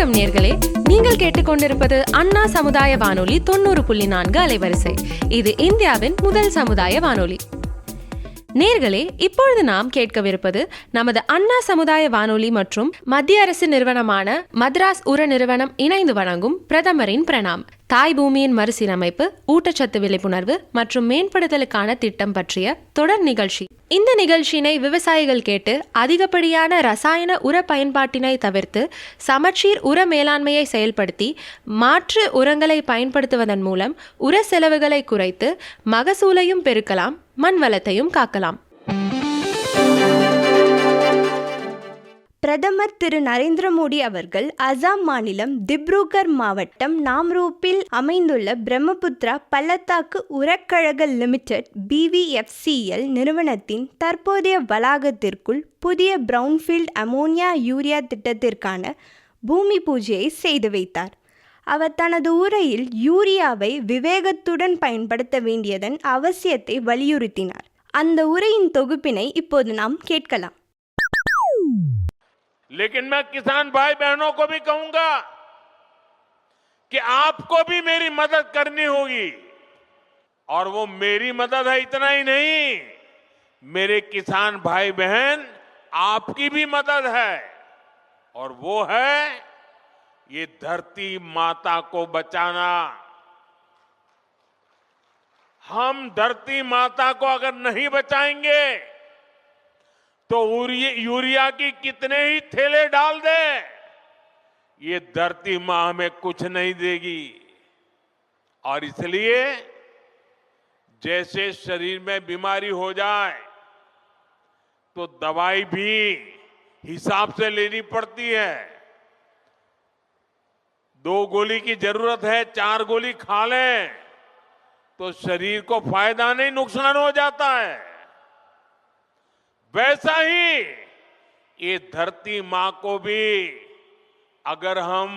வணக்கம் நேர்களே, நீங்கள் கேட்டுக்கொண்டிருப்பது அண்ணா சமுதாய வானொலி 90.4 அலைவரிசை. இது இந்தியாவின் முதல் சமுதாய வானொலி. நேர்களே, இப்பொழுது நாம் கேட்கவிருப்பது நமது அண்ணா சமுதாய வானொலி மற்றும் மத்திய அரசு நிறுவனமான மദ്രാസ് உர நிறுவனம் இணைந்து வழங்கும் பிரதமரின் பிரணாம், தாய் பூமியின் மறுசீரமைப்பு, ஊட்டச்சத்து விழிப்புணர்வு மற்றும் மேம்படுத்தலுக்கான திட்டம் பற்றிய தொடர் நிகழ்ச்சி. இந்த நிகழ்ச்சியினை விவசாயிகள் கேட்டு அதிகப்படியான ரசாயன உர பயன்பாட்டினை தவிர்த்து சமச்சீர் உர மேலாண்மையை செயல்படுத்தி மாற்று உரங்களை பயன்படுத்துவதன் மூலம் உர செலவுகளை குறைத்து மகசூலையும் பெருக்கலாம், மண் வளத்தையும் காக்கலாம். பிரதமர் திரு நரேந்திர மோடி அவர்கள் அசாம் மாநிலம் திப்ருகர் மாவட்டம் நாம்ரூப்பில் அமைந்துள்ள பிரம்மபுத்திரா பள்ளத்தாக்கு உரக்கழக லிமிடெட் BVFCL நிறுவனத்தின் தற்போதைய வளாகத்திற்குள் புதிய பிரவுன்ஃபீல்ட் அமோனியா யூரியா திட்டத்திற்கான பூமி பூஜையை செய்து வைத்தார். அவர் தனது உரையில் யூரியாவை விவேகத்துடன் பயன்படுத்த வேண்டியதன் அவசியத்தை வலியுறுத்தினார். அந்த உரையின் தொகுப்பினை இப்போது நாம் கேட்கலாம். लेकिन मैं किसान भाई बहनों को भी कहूंगा कि आपको भी मेरी मदद करनी होगी, और वो मेरी मदद है इतना ही नहीं, मेरे किसान भाई बहन आपकी भी मदद है, और वो है ये धरती माता को बचाना. हम धरती माता को अगर नहीं बचाएंगे तो यूरिया की कितने ही थैले डाल दे, ये धरती मां हमें कुछ नहीं देगी. और इसलिए जैसे शरीर में बीमारी हो जाए तो दवाई भी हिसाब से लेनी पड़ती है. 2 गोली की जरूरत है, 4 गोली खा लें तो शरीर को फायदा नहीं, नुकसान हो जाता है. वैसा ही ये धरती मां को भी अगर हम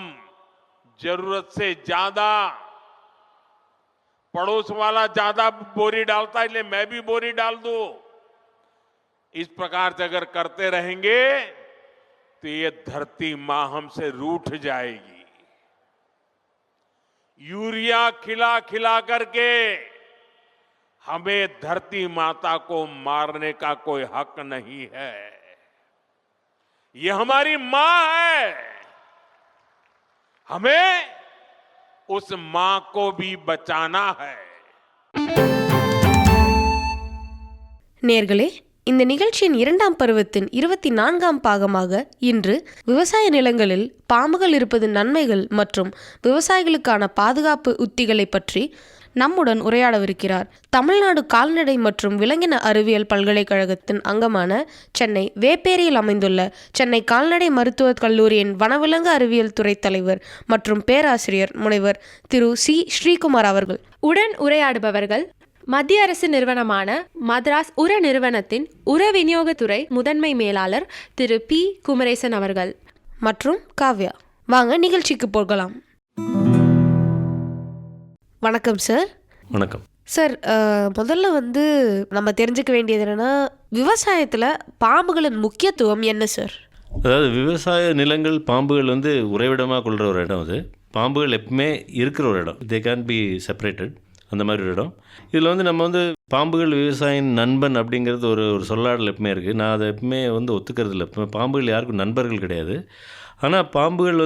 जरूरत से ज्यादा, पड़ोस वाला ज्यादा बोरी डालता है इसलिए मैं भी बोरी डाल दूं, इस प्रकार से अगर करते रहेंगे तो ये धरती मां हमसे रूठ जाएगी. यूरिया खिला खिला करके हमें धरती माता को मारने का कोई हक नहीं है. ये हमारी मां है, हमें उस मां को भी बचाना है. நேர்களே, இந்த நிகழ்ச்சியின் 2ஆம் பருவத்தின் 24ஆம் பாகமாக இன்று விவசாய நிலங்களில் பாம்புகள் இருப்பது நன்மைகள் மற்றும் விவசாயிகளுக்கான பாதுகாப்பு உத்திகளை பற்றி நம்முடன் உரையாடவிருக்கிறார் தமிழ்நாடு கால்நடை மற்றும் விலங்கின அறிவியல் பல்கலைக்கழகத்தின் அங்கமான சென்னை வேப்பேரியில் அமைந்துள்ள சென்னை கால்நடை மருத்துவக் கல்லூரியின் வனவிலங்கு அறிவியல் துறை தலைவர் மற்றும் பேராசிரியர் முனைவர் திரு சி ஸ்ரீகுமார் அவர்கள். உடன் உரையாடுபவர்கள் மத்திய அரசு நிறுவனமான மദ്രാസ് உர நிறுவனத்தின் உர விநியோகத்துறை முதன்மை மேலாளர் திரு P. குமரேசன் அவர்கள் மற்றும் காவ்யா. வாங்க நிகழ்ச்சிக்கு போகலாம். வணக்கம் சார். வணக்கம் சார். முதல்ல நம்ம தெரிஞ்சுக்க வேண்டியது என்னன்னா, விவசாயத்தில் பாம்புகளின் முக்கியத்துவம் என்ன சார்? அதாவது விவசாய நிலங்கள் பாம்புகள் உறைவிடமாக கொள்கிற ஒரு இடம். அது பாம்புகள் எப்பவுமே இருக்கிற ஒரு இடம். தே கேன் பி செப்பரேட்டட், அந்த மாதிரி ஒரு இடம். இதில் நம்ம பாம்புகள் விவசாயின் நண்பன் அப்படிங்கிறது ஒரு சொல்லாடல் எப்பவுமே இருக்குது. நான் அதை எப்பவுமே ஒத்துக்கிறது இல்லை. பாம்புகள் யாருக்கும் நண்பர்கள் கிடையாது. ஆனால் பாம்புகள்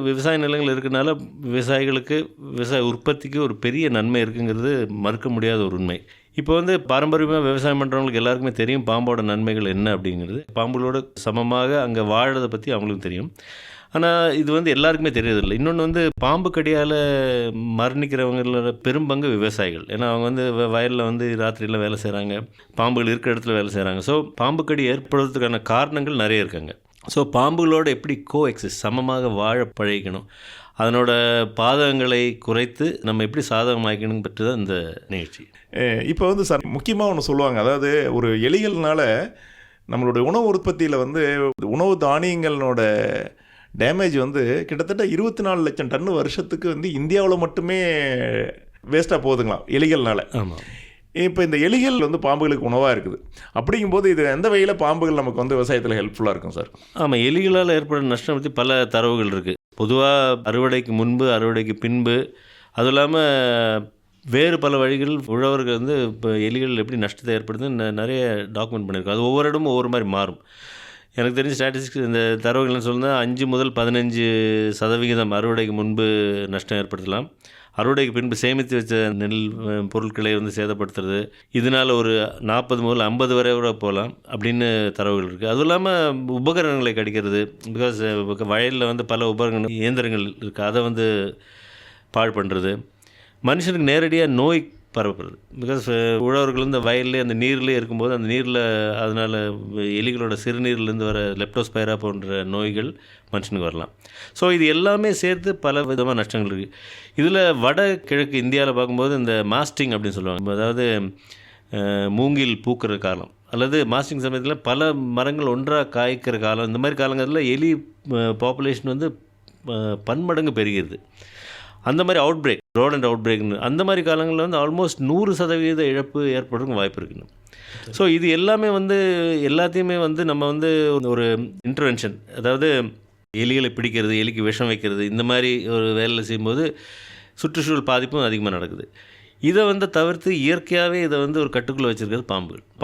விவசாய நிலங்கள் இருக்கிறனால விவசாயிகளுக்கு விவசாய உற்பத்திக்கு ஒரு பெரிய நன்மை இருக்குங்கிறது மறுக்க முடியாத ஒரு உண்மை. இப்போ பாரம்பரியமாக விவசாயம் பண்ணுறவங்களுக்கு எல்லாருக்குமே தெரியும் பாம்போட நன்மைகள் என்ன அப்படிங்கிறது. பாம்புகளோட சமமாக அங்கே வாழறதை பற்றி அவங்களுக்கு தெரியும். ஆனால் இது எல்லாருக்குமே தெரியறதில்லை. இன்னொன்று பாம்பு கடியால் மரணிக்கிறவங்களோட பெரும்பங்கு விவசாயிகள். ஏன்னா அவங்க வயலில் ராத்திரியில் வேலை செய்கிறாங்க, பாம்புகள் இருக்கிற இடத்துல வேலை செய்கிறாங்க. ஸோ பாம்பு கடி ஏற்படுறதுக்கான காரணங்கள் நிறைய இருக்காங்க. ஸோ பாம்புகளோடு எப்படி கோஎக்ஸிஸ்ட், சமமாக வாழ பழகிக்கணும், அதனோட பாதகங்களை குறைத்து நம்ம எப்படி சாதகமாக்கணும் பற்றி தான் இந்த நிகழ்ச்சி. இப்போ சார் முக்கியமாக ஒன்று சொல்லுவாங்க. அதாவது ஒரு எலிகள்னால நம்மளுடைய உணவு உற்பத்தியில் உணவு தானியங்களோட டேமேஜ் கிட்டத்தட்ட 24 லட்சம் டன் வருஷத்துக்கு இந்தியாவில் மட்டுமே வேஸ்ட்டாக போகுதுங்களாம் எலிகள்னால. ஆமாம். இப்போ இந்த எலிகள் பாம்புகளுக்கு உணவாக இருக்குது. அப்படிங்கும்போது இது எந்த வகையில் பாம்புகள் நமக்கு விவசாயத்தில் ஹெல்ப்ஃபுல்லாக இருக்கும் சார்? ஆமாம், எலிகளால் ஏற்படும் நஷ்டம் பற்றி பல தரவுகள் இருக்குது. பொதுவாக அறுவடைக்கு முன்பு, அறுவடைக்கு பின்பு, அதுவும் இல்லாமல் வேறு பல வழிகள் உழவர்கள் வந்து இப்போ எலிகள் எப்படி நஷ்டத்தை ஏற்படுத்துன்னு நிறைய டாக்குமெண்ட் பண்ணியிருக்கோம். அது ஒவ்வொரு இடமும் ஒவ்வொரு மாதிரி மாறும். எனக்கு தெரிஞ்ச ஸ்டாட்டிஸ்டிக்ஸ் இந்த தரவுகள்னு சொன்னால் 5 முதல் 15% அறுவடைக்கு முன்பு நஷ்டம் ஏற்படுத்தலாம். அறுவடைக்கு பின்பு சேமித்து வச்ச நெல் பொருட்களை வந்து சேதப்படுத்துறது, இதனால் ஒரு 40 முதல் 50 வரை கூட போகலாம் அப்படின்னு தரவுகள் இருக்குது. அதுவும் இல்லாமல் உபகரணங்களை கடிக்கிறது, பிகாஸ் வயலில் வந்து பல உபகரணங்கள் இயந்திரங்கள் இருக்குது, அதை வந்து பாழ் பண்ணுறது, மனுஷனுக்கு நேரடியாக நோய் பரப்புறது. பிகாஸ் உழவர்கள் வந்து வயல்லே அந்த நீர்லேயே இருக்கும்போது அந்த நீரில் அதனால் எலிகளோட சிறுநீர்லேருந்து வர லெப்டோஸ்பைரா போன்ற நோய்கள் மனுஷனுக்கு வரலாம். ஸோ இது எல்லாமே சேர்த்து பல விதமான நஷ்டங்கள் இருக்குது. இதில் வட கிழக்கு இந்தியாவில் பார்க்கும்போது இந்த மாஸ்டிங் அப்படின்னு சொல்லுவாங்க, அதாவது மூங்கில் பூக்கிற காலம் அல்லது மாஸ்டிங் சமயத்தில் பல மரங்கள் ஒன்றாக காய்க்கிற காலம், இந்த மாதிரி காலங்களில் எலி பாப்புலேஷன் வந்து பன்மடங்கு பெருகிறது. அந்த மாதிரி அவுட் பிரேக், ரோடண்ட் அவுட் பிரேக்னு அந்த மாதிரி காலங்களில் வந்து ஆல்மோஸ்ட் 100% இழப்பு ஏற்படுறதுக்கு வாய்ப்பு இருக்குன்னு. ஸோ இது எல்லாமே வந்து எல்லாத்தையுமே வந்து நம்ம வந்து ஒரு இன்டர்வென்ஷன், அதாவது எலிகளை பிடிக்கிறது, எலிக்கு விஷம் வைக்கிறது, இந்த மாதிரி ஒரு வேலையில் செய்யும்போது சுற்றுச்சூழல் பாதிப்பும் அதிகமாக நடக்குது. இதை வந்து தவிர்த்து இயற்கையாகவே இதை வந்து ஒரு கட்டுக்குள்ளே வச்சுருக்கிறது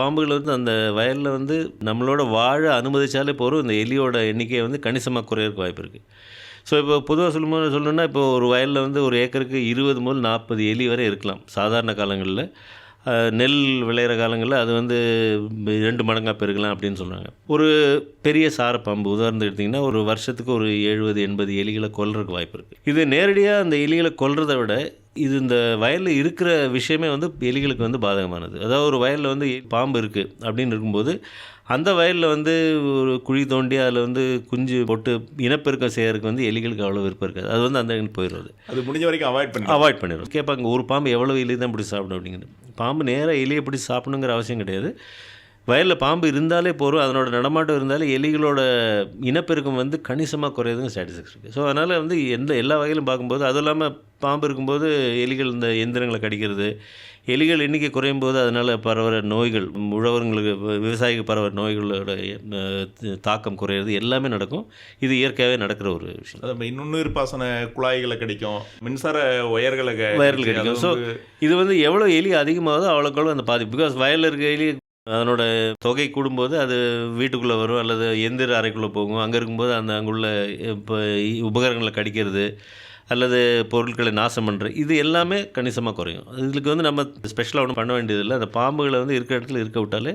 பாம்புகள் வந்து அந்த வயலில் வந்து நம்மளோட வாழ அனுமதிச்சாலே போகிறோம், இந்த எலியோட எண்ணிக்கையை வந்து கணிசமாக குறையிறதுக்கு வாய்ப்பு இருக்குது. ஸோ இப்போ பொதுவாக சொல்லணுன்னா இப்போ ஒரு வயலில் வந்து ஒரு ஏக்கருக்கு 20 முதல் 40 எலி வரை இருக்கலாம் சாதாரண காலங்களில். நெல் விளையிற காலங்களில் அது வந்து 2 மடங்காக பெருகலாம் அப்படின்னு சொல்கிறாங்க. ஒரு பெரிய சாரப்பாம்பு உதாரணத்துக்கு எடுத்திங்கன்னா ஒரு வருஷத்துக்கு ஒரு 70-80 எலிகளை கொல்றதுக்கு வாய்ப்பு இருக்குது. இது நேரடியாக அந்த எலிகளை கொல்றதை விட இது இந்த வயலில் இருக்கிற விஷயமே வந்து எலிகளுக்கு வந்து பாதகமானது. அதாவது ஒரு வயலில் வந்து பாம்பு இருக்குது அப்படின்னு இருக்கும்போது அந்த வயலில் வந்து ஒரு குழி தோண்டி அதில் வந்து குஞ்சு போட்டு இனப்பெருக்கம் செய்யறதுக்கு வந்து எலிகளுக்கு அவ்வளோ விருப்பம் இருக்காது. அது வந்து அந்த போயிடுறது, அது முடிஞ்ச வரைக்கும் அவாய்ட் பண்ணிடும். கேட்பாங்க ஒரு பாம்பு எவ்வளோ எலி தான் பிடிச்சி சாப்பிடும் அப்படிங்கிறது. பாம்பு நேராக எலியை பிடிச்சி சாப்பிடணுங்கிற அவசியம் கிடையாது. வயலில் பாம்பு இருந்தாலே போகிறோம், அதனோட நடமாட்டம் இருந்தாலே எலிகளோட இனப்பெருக்கம் வந்து கணிசமாக குறையுதுங்க ஸ்டாட்டிஸ்டிக்ஸ் இருக்குது. ஸோ அதனால் வந்து எல்லா வகையிலும் பார்க்கும்போது, அதுவும் இல்லாமல் பாம்பு இருக்கும்போது எலிகள் இந்த எந்திரங்களை கடிக்கிறது, எலிகள் எண்ணிக்கை குறையும் போது அதனால் பரவுற நோய்கள், உழவர்களுக்கு விவசாயிக்கு பரவுற நோய்களோட தாக்கம் குறையிறது எல்லாமே நடக்கும். இது இயற்கையாகவே நடக்கிற ஒரு விஷயம். அது நுண்ணுயிர் பாசன குழாய்களை கிடைக்கும், மின்சார ஒயர்கள் கிடைக்கும். ஸோ இது வந்து எவ்வளோ எலி அதிகமாகுதோ அவ்வளோக்கவ்வளோ அந்த பாதிப்பு. பிகாஸ் வயலில் இருக்க எலி அதனோட தொகை கூடும்போது அது வீட்டுக்குள்ளே வரும் அல்லது எந்திர அறைக்குள்ளே போகும். அங்கே இருக்கும்போது அங்குள்ள இப்போ உபகரணங்களை கடிக்கிறது அல்லது பொருட்களை நாசம் பண்ணுறது, இது எல்லாமே கணிசமாக குறையும். இதுக்கு வந்து நம்ம ஸ்பெஷலாக ஒன்றும் பண்ண வேண்டியதில்லை. அந்த பாம்புகளை வந்து இருக்கிற இடத்துல இருக்க விட்டாலே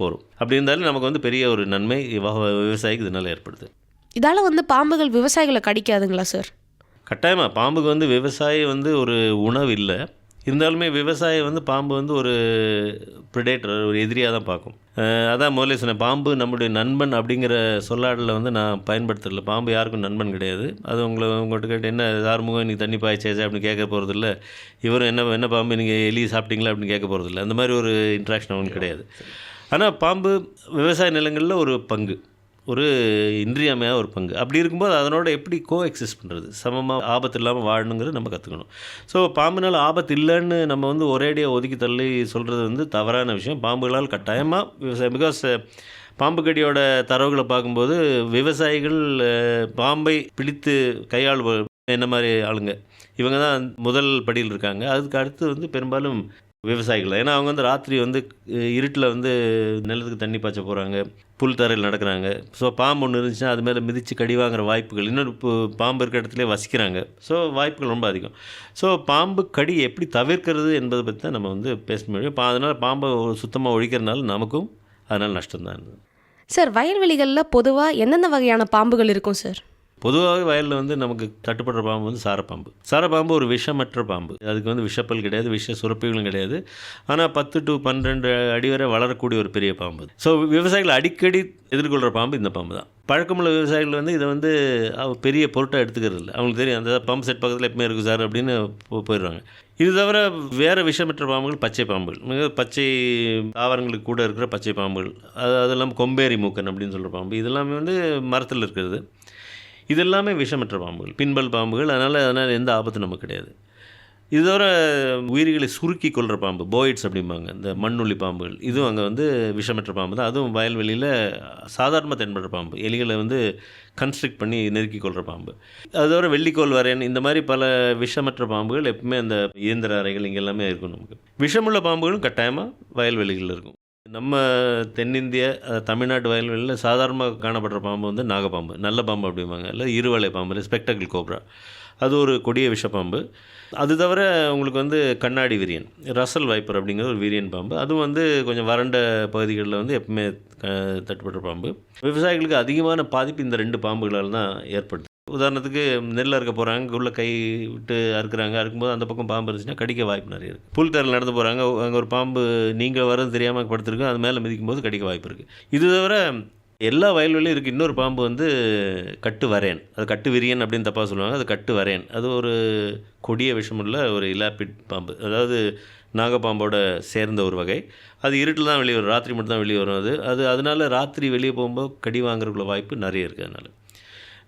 போகிறோம். அப்படி இருந்தாலும் நமக்கு வந்து பெரிய ஒரு நன்மை விவசாயிக்கு இதனால் ஏற்படுது. இதால் வந்து பாம்புகள் விவசாயிகளை கடிக்காதுங்களா சார்? கட்டாயமாக பாம்புக்கு வந்து விவசாயி வந்து ஒரு உணவு இல்லை, இருந்தாலுமே விவசாயி வந்து பாம்பு வந்து ஒரு ப்ரிடேட்டர், ஒரு எதிரியாக தான் பார்க்கும். அதான் முதல்ல சொன்னேன், பாம்பு நம்முடைய நண்பன் அப்படிங்கிற சொல்லாடலில் வந்து நான் பயன்படுத்தலை. பாம்பு யாருக்கும் நண்பன் கிடையாது. அது உங்கள்கிட்ட கேட்டு என்ன ஆறுமுகம் நீ தண்ணி பாய்ச்சேச்சா அப்படின்னு கேட்க போகிறதில்ல, இவரும் என்ன பாம்பு நீங்கள் எலி சாப்பிட்டீங்களா அப்படின்னு கேட்க போகிறதில்ல. அந்த மாதிரி ஒரு இன்ட்ராக்ஷன் அவனுக்கு கிடையாது. ஆனால் பாம்பு விவசாய நிலங்களில் ஒரு பங்கு, ஒரு இன்றியமையாக ஒரு பங்கு. அப்படி இருக்கும்போது அதனோட எப்படி கோஎக்ஸிஸ்ட் பண்ணுறது, சமமாக ஆபத்து இல்லாமல் வாழணுங்கிறது நம்ம கற்றுக்கணும். ஸோ பாம்புனால் ஆபத்து இல்லைன்னு நம்ம வந்து ஒரேடியாக ஒதுக்கி தள்ளி சொல்கிறது வந்து தவறான விஷயம். பாம்புகளால் கட்டாயமாக விவசாயம், பிகாஸ் பாம்பு கடியோட தரவுகளை பார்க்கும்போது விவசாயிகள் பாம்பை பிடித்து கையாளுவ என்ன மாதிரி ஆளுங்க, இவங்க தான் முதல் படியில் இருக்காங்க. அதுக்கு அடுத்து வந்து பெரும்பாலும் விவசாயிகள். ஏன்னா அவங்க வந்து ராத்திரி வந்து இருட்டில் வந்து நிலத்துக்கு தண்ணி பாய்ச்ச போகிறாங்க, புல் தரையில் நடக்கிறாங்க. ஸோ பாம்பு ஒன்று இருந்துச்சுன்னா அது மேலே மிதித்து கடி வாங்குற வாய்ப்புகள், இன்னொரு பாம்பு இருக்கிற இடத்துல வசிக்கிறாங்க. ஸோ வாய்ப்புகள் ரொம்ப அதிகம். ஸோ பாம்பு கடி எப்படி தவிர்க்கிறது என்பதை பற்றி தான் நம்ம வந்து பேச முடியும். அதனால் பாம்பை சுத்தமாக ஒழிக்கிறதுனால நமக்கும் அதனால் நஷ்டம்தான் இருந்தது. சார், வயல்வெளிகளில் பொதுவாக எந்தெந்த வகையான பாம்புகள் இருக்கும் சார்? பொதுவாகவே வயலில் வந்து நமக்கு தட்டுப்படுற பாம்பு வந்து சாரப்பாம்பு. சாரப்பாம்பு ஒரு விஷமற்ற பாம்பு. அதுக்கு வந்து விஷப்பல் கிடையாது, விஷ சுரப்பிகளும் கிடையாது. ஆனால் 10 to 12 அடி வரை வளரக்கூடிய ஒரு பெரிய பாம்பு. ஸோ விவசாயிகள் அடிக்கடி எதிர்கொள்கிற பாம்பு இந்த பாம்பு தான். பழக்கமுள்ள விவசாயிகள் வந்து இதை வந்து பெரிய பொருட்டாக எடுத்துக்கிறது இல்லை. அவங்களுக்கு தெரியும் அந்த பம்பு செட் பக்கத்தில் எப்பவுமே இருக்குது சார் அப்படின்னு போயிடுவாங்க. இது தவிர வேறு விஷமற்ற பாம்புகள் பச்சை பாம்புகள், பச்சை தாவரங்களுக்கு கூட இருக்கிற பச்சை பாம்புகள், அது இல்லாமல் கொம்பேரி மூக்கன் அப்படின்னு சொல்கிற பாம்பு, இதெல்லாமே வந்து மரத்தில் இருக்கிறது. இது எல்லாமே விஷமற்ற பாம்புகள், பின்பல் பாம்புகள். அதனால் எந்த ஆபத்தும் நமக்கு கிடையாது. இது தவிர உயிரிகளை சுருக்கி கொள்கிற பாம்பு போயிட்ஸ் அப்படிம்பாங்க, இந்த மண்ணுள்ளி பாம்புகள், இதுவும் அங்கே வந்து விஷமற்ற பாம்பு தான். அதுவும் வயல்வெளியில் சாதாரணமாக தென்படுற பாம்பு, எலிகளை வந்து கன்ஸ்ட்ரிக்ட் பண்ணி நெருக்கி கொள்கிற பாம்பு. அது தவிர வெள்ளிக்கோள் வரையன், இந்த மாதிரி பல விஷமற்ற பாம்புகள் எப்பவுமே அந்த இயந்திர அறைகள் இங்கே எல்லாமே இருக்கும். நமக்கு விஷமுள்ள பாம்புகளும் கட்டாயமாக வயல்வெளிகளில் இருக்கும். நம்ம தென்னிந்திய தமிழ்நாட்டு வயல்வெளியில் சாதாரணமாக காணப்படுற பாம்பு வந்து நாகப்பாம்பு, நல்ல பாம்பு அப்படிம்பாங்க, இல்லை இருவலை பாம்பு, இல்லை ஸ்பெக்டக்கிள் கோப்ரா, அது ஒரு கொடிய விஷப்பாம்பு. அது தவிர உங்களுக்கு வந்து கண்ணாடி விரியன், ரசல் வைப்பர் அப்படிங்கிற ஒரு வீரியன் பாம்பு, அதுவும் வந்து கொஞ்சம் வறண்ட பகுதிகளில் வந்து எப்பவுமே தட்டுப்படுற பாம்பு. விவசாயிகளுக்கு அதிகமான பாதிப்பு இந்த 2 பாம்புகளால் தான் ஏற்படுது. உதாரணத்துக்கு நெல் அறுக்க போகிறாங்க, உள்ள கை விட்டு அறுக்குறாங்க, அறுக்கும்போது அந்த பக்கம் பாம்பு இருந்துச்சுன்னா கடிக்க வாய்ப்பு நிறைய இருக்குது. புல்தரையில் நடந்து போகிறாங்க, அங்கே ஒரு பாம்பு நீங்கள் வரது தெரியாமல் படுத்துருக்கு, அது மேலே மிதிக்கும் போது கடிக்க வாய்ப்பு இருக்குது. இது தவிர எல்லா வயல்வெளியும் இருக்குது இன்னொரு பாம்பு வந்து கட்டு வரையன், அது கட்டு விரியன் அப்படின்னு தப்பாக சொல்லுவாங்க, அது கட்டு வரையன். அது ஒரு கொடிய விஷமுள்ள ஒரு இலாப்பிட் பாம்பு, அதாவது நாகப்பாம்போட சேர்ந்த ஒரு வகை. அது இருட்டில் தான் வெளியே வரும், ராத்திரி மட்டும் தான் வெளியே வரும். அதனால ராத்திரி வெளியே போகும்போது கடி வாங்குறதுக்குள்ள வாய்ப்பு நிறைய இருக்குது. அதனால்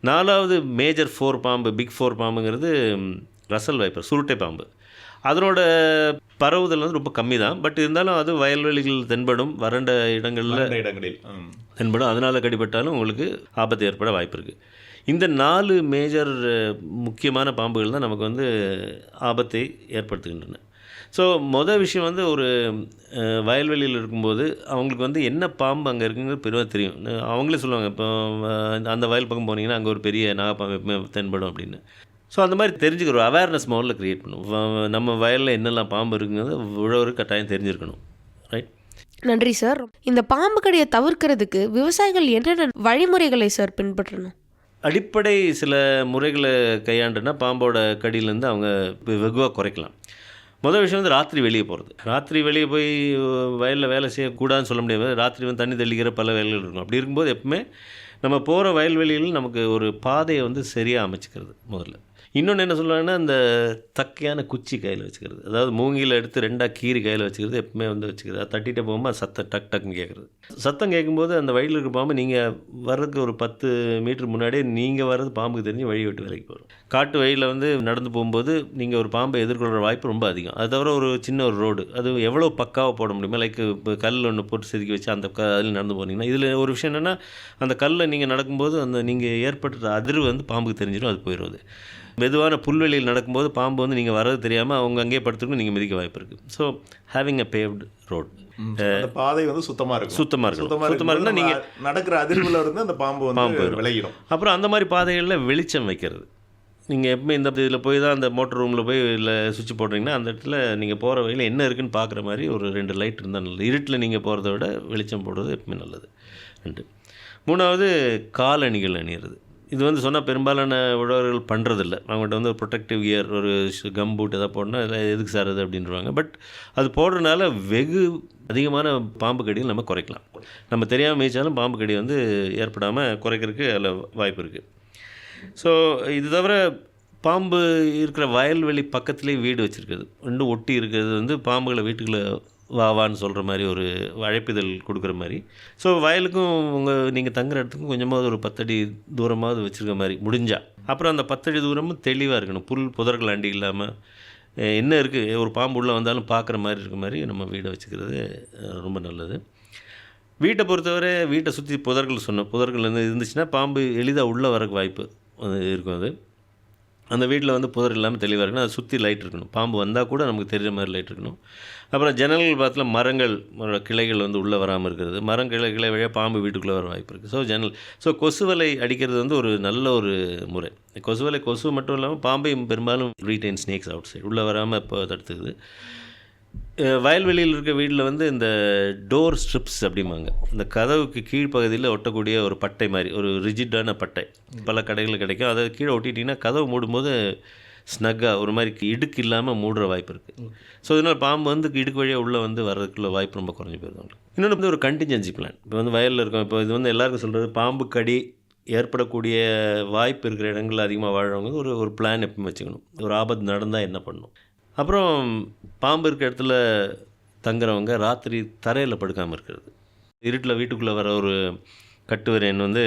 4வது மேஜர் 4 பாம்பு, பிக் 4 பாம்புங்கிறது ரசல் வைப்பர், சுருட்டை பாம்பு. அதனோட பரவுதல் வந்து ரொம்ப கம்மி தான், பட் இருந்தாலும் அது வயல்வெளிகள் தென்படும், வறண்ட இடங்களில் தென்படும். அதனால் கடிப்பட்டாலும் உங்களுக்கு ஆபத்து ஏற்பட வாய்ப்பு இருக்குது. இந்த 4 மேஜர் முக்கியமான பாம்புகள் தான் நமக்கு வந்து ஆபத்தை ஏற்படுத்துகின்றன. ஸோ விஷயம் வந்து ஒரு வயல்வெளியில் இருக்கும்போது அவங்களுக்கு வந்து என்ன பாம்பு அங்கே இருக்குங்கிறது பெருவாக தெரியும். அவங்களே சொல்லுவாங்க, இப்போ அந்த வயல் பக்கம் போனீங்கன்னா அங்கே ஒரு பெரிய நாகப்பாம்பு எப்பவுமே தென்படும் அப்படின்னு. ஸோ அந்த மாதிரி தெரிஞ்சுக்கிற ஒரு அவேர்னஸ் முதல்ல க்ரியேட் பண்ணும். நம்ம வயலில் என்னெல்லாம் பாம்பு இருக்குங்கிறது உழவருக்கு கட்டாயம் தெரிஞ்சிருக்கணும். ரைட், நன்றி சார். இந்த பாம்பு கடியை தவிர்க்கிறதுக்கு விவசாயிகள் என்னென்ன வழிமுறைகளை சார் பின்பற்றணும்? அடிப்படை சில முறைகளை கையாண்டுனா பாம்போட கடியிலேருந்து அவங்க வெகுவாக குறைக்கலாம். விஷயம் வந்து ராத்திரி வெளியே போகிறது. ராத்திரி வெளியே போய் வயலில் வேலை செய்யக்கூடாதுன்னு சொல்ல முடியாது. ராத்திரி வந்து தண்ணி தெளிக்கிற பல வேலைகள் இருக்கும். அப்படி இருக்கும்போது எப்பவுமே நம்ம போகிற வயல்வெளியில் நமக்கு ஒரு பாதையை வந்து சரியாக அமைச்சிக்கிறது முதல்ல. இன்னொன்று என்ன சொல்லுவாங்கன்னா, இந்த தக்கையான குச்சி கையில் வச்சுக்கிறது, அதாவது மூங்கியில் எடுத்து 2ஆக கீறி கையில் வச்சுக்கிறது, எப்பவுமே வந்து வச்சுக்கிறது. அது தட்டிகிட்டே போகும்போது சத்தம் டக் டக்குன்னு கேட்குறது. சத்தம் கேட்கும்போது அந்த வழியில் இருக்கிற பாம்பு நீங்கள் வர்றதுக்கு ஒரு 10 மீட்டர் முன்னாடியே நீங்கள் வர்றது பாம்புக்கு தெரிஞ்சு வழி விட்டு விலைக்கு போகிறோம். காட்டு வழியில் வந்து நடந்து போகும்போது நீங்கள் ஒரு பாம்பை எதிர்கொள்கிற வாய்ப்பு ரொம்ப அதிகம். அது தவிர ஒரு சின்ன ஒரு ரோடு, அது எவ்வளோ பக்காவாக போட முடியுமா, லைக் இப்போ கல் ஒன்று போட்டு செதுக்கி வச்சு அந்த அதில் நடந்து போனீங்கன்னா, இதில் ஒரு விஷயம் என்னென்னா, அந்த கல்லை நீங்கள் நடக்கும்போது அந்த நீங்கள் ஏற்படுற அதிர்வு வந்து பாம்புக்கு தெரிஞ்சிடும், அது போயிடுவது. மெதுவான புல்வெளியில் நடக்கும்போது பாம்பு வந்து நீங்கள் வர்றது தெரியாமல் அவங்க அங்கேயே படுத்துருக்கும், நீங்கள் மிதிக்க வாய்ப்பு இருக்குது. So having a paved road, பாதை வந்து சுத்தமாக இருக்கும். சுத்தமாக இருக்குன்னா நீங்கள் நடக்கிற அதிர்வில் இருந்து அந்த பாம்பு விளையிடும். அப்புறம் அந்த மாதிரி பாதைகளில் வெளிச்சம் வைக்கிறது. நீங்கள் எப்பவுமே இந்த இதில் போய் தான் அந்த மோட்டர் ரூமில் போய் இல்லை சுவிட்ச் போடுறீங்கன்னா அந்த இடத்துல நீங்கள் போகிற வழியில் என்ன இருக்குதுன்னு பார்க்குற மாதிரி ஒரு 2 லைட் இருந்தால் நல்லது. இருட்டில் நீங்கள் போகிறத விட வெளிச்சம் போடுறது எப்பவுமே நல்லது. 2. 3வது காலணிகள் அணியிறது. இது வந்து சொன்னால் பெரும்பாலான உழவர்கள் பண்ணுறதில்ல. அவங்கள்ட்ட வந்து ஒரு ப்ரொடெக்டிவ் கியர், ஒரு கம் பூட் எதாவது போடணும், இதெல்லாம் எதுக்கு சார் அது அப்படின்றாங்க. பட் அது போடுறதுனால வெகு அதிகமான பாம்பு கடிகள் நம்ம குறைக்கலாம். நம்ம தெரியாமல் மேய்ச்சாலும் பாம்பு கடி வந்து ஏற்படாமல் குறைக்கிறதுக்கு அதில் வாய்ப்பு இருக்குது. ஸோ இது தவிர பாம்பு இருக்கிற வயல்வெளி பக்கத்துலேயே வீடு வச்சுருக்குது, 2 ஒட்டி இருக்கிறது வந்து பாம்புகளை வீட்டுக்குள்ளே வாவான்னு சொல்கிற மாதிரி ஒரு அழைப்பிதழ் கொடுக்குற மாதிரி. ஸோ வயலுக்கும் நீங்கள் தங்குற இடத்துக்கும் கொஞ்சமாவது ஒரு 10 அடி தூரமாவது வச்சுருக்க மாதிரி முடிஞ்சால். அப்புறம் அந்த 10 அடி தூரமும் தெளிவாக இருக்கணும், புல் புதர்கள் அண்டி இல்லாமல் என்ன இருக்குது, ஒரு பாம்பு உள்ளே வந்தாலும் பார்க்குற மாதிரி இருக்க மாதிரி நம்ம வீடை வச்சுக்கிறது ரொம்ப நல்லது. வீட்டை பொறுத்தவரை வீட்டை சுற்றி புதர்கள் இருந்துச்சுன்னா பாம்பு எளிதாக உள்ளே வரக்கு வாய்ப்பு இருக்கும். அது அந்த வீட்டில் வந்து புதர் இல்லாமல் தெளிவாக இருக்கணும். அதை சுற்றி லைட் இருக்கணும், பாம்பு வந்தால் கூட நமக்கு தெரிகிற மாதிரி லைட் இருக்கணும். அப்புறம் ஜன்னல்கள் பார்த்துல மரங்கள் கிளைகள் வந்து உள்ளே வராமல் இருக்கிறது. கிளை வழியாக பாம்பு வீட்டுக்குள்ளே வர வாய்ப்பு இருக்குது. ஸோ கொசுவலை அடிக்கிறது வந்து ஒரு நல்ல ஒரு முறை. கொசு மட்டும் இல்லாமல் பாம்பையும் பெரும்பாலும் ரீடைன் ஸ்னேக்ஸ் அவுட் சைடு உள்ளே வராமல் இப்போ தடுத்துக்குது. வயல்வெளியில் இருக்க வீட்டில் வந்து இந்த டோர் ஸ்ட்ரிப்ஸ் அப்படிம்பாங்க, இந்த கதவுக்கு கீழ்ப்பகுதியில் ஒட்டக்கூடிய ஒரு பட்டை மாதிரி, ஒரு ரிஜிட்டான பட்டை பல கடைகளில் கிடைக்கும். அதை கீழே ஒட்டிட்டிங்கன்னா கதவு மூடும்போது ஸ்னக்காக ஒரு மாதிரி இடுக்கு இல்லாமல் மூடுற வாய்ப்பு இருக்குது. ஸோ இதனால் பாம்பு வந்து இடுக்கு வழியாக உள்ளே வந்து வர்றதுக்குள்ள வாய்ப்பு ரொம்ப குறைஞ்சி போயிருவாங்க. இன்னொன்று வந்து ஒரு கண்டிஞ்சன்சி பிளான். இப்போ வந்து வயலில் இருக்கோம், இப்போ இது வந்து எல்லாருக்கும் சொல்கிறது, பாம்பு கடி ஏற்படக்கூடிய வாய்ப்பு இருக்கிற இடங்களில் அதிகமாக வாழ்கிறவங்க ஒரு பிளான் எப்பவும் வச்சுக்கணும். ஒரு ஆபத்து நடந்தால் என்ன பண்ணணும். அப்புறம் பாம்பு இருக்கிற இடத்துல தங்குறவங்க ராத்திரி தரையில் படுக்காமல் இருக்கிறது. இருட்டில் வீட்டுக்குள்ளே வர ஒரு கட்டுவரையன் வந்து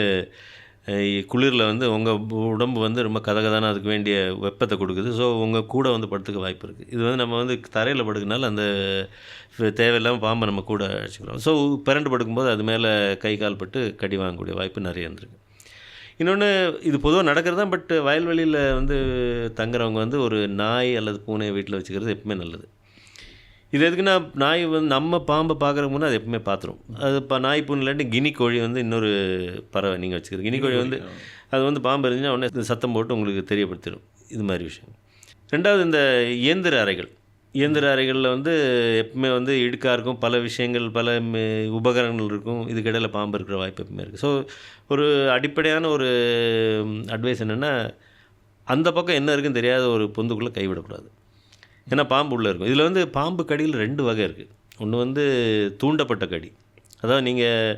குளிரில் வந்து உங்கள் உடம்பு வந்து ரொம்ப கதகதான அதுக்கு வேண்டிய வெப்பத்தை கொடுக்குது. ஸோ உங்கள் கூட வந்து படுத்துக்க வாய்ப்பு இருக்குது. இது வந்து நம்ம வந்து தரையில் படுக்கனால அந்த தேவையில்லாமல் பாம்பை நம்ம கூட அழைச்சிக்கிறோம். ஸோ பிறண்டு படுக்கும்போது அது மேலே கை கால் பட்டு கடி வாங்கக்கூடிய வாய்ப்பு நிறைய இருந்திருக்கு. இன்னொன்று, இது பொதுவாக நடக்கிறது தான். பட் வயல்வெளியில் வந்து தங்குறவங்க வந்து ஒரு நாய் அல்லது பூனையை வீட்டில் வச்சுக்கிறது எப்பவுமே நல்லது. இது எதுக்குன்னா, நாய் வந்து நம்ம பாம்பை பார்க்குறதுக்கு முன்னே அது எப்பவுமே பார்த்துரும். அது இப்போ நாய் பூனை இல்லாட்டி கினி கோழி வந்து இன்னொரு பறவை நீங்கள் வச்சுக்கிறது. கினி கோழி வந்து அது வந்து பாம்பு இருந்துச்சுன்னா உடனே சத்தம் போட்டு உங்களுக்கு தெரியப்படுத்திடும். இது மாதிரி விஷயம். ரெண்டாவது, இந்த இயந்திர அறைகளில் வந்து எப்பவுமே வந்து இடுக்காக இருக்கும், பல விஷயங்கள், பல உபகரணங்கள் இருக்கும். இதுக்கிடையில் பாம்பு இருக்கிற வாய்ப்பு எப்பவுமே இருக்குது. ஸோ ஒரு அடிப்படையான ஒரு அட்வைஸ் என்னென்னா, அந்த பக்கம் என்ன இருக்குன்னு தெரியாத ஒரு பொந்துக்குள்ளே கைவிடக்கூடாது. ஏன்னா பாம்பு உள்ளே இருக்கும். இதில் வந்து பாம்பு கடியில் 2 வகை இருக்குது. ஒன்று வந்து தூண்டப்பட்ட கடி. அதாவது நீங்கள்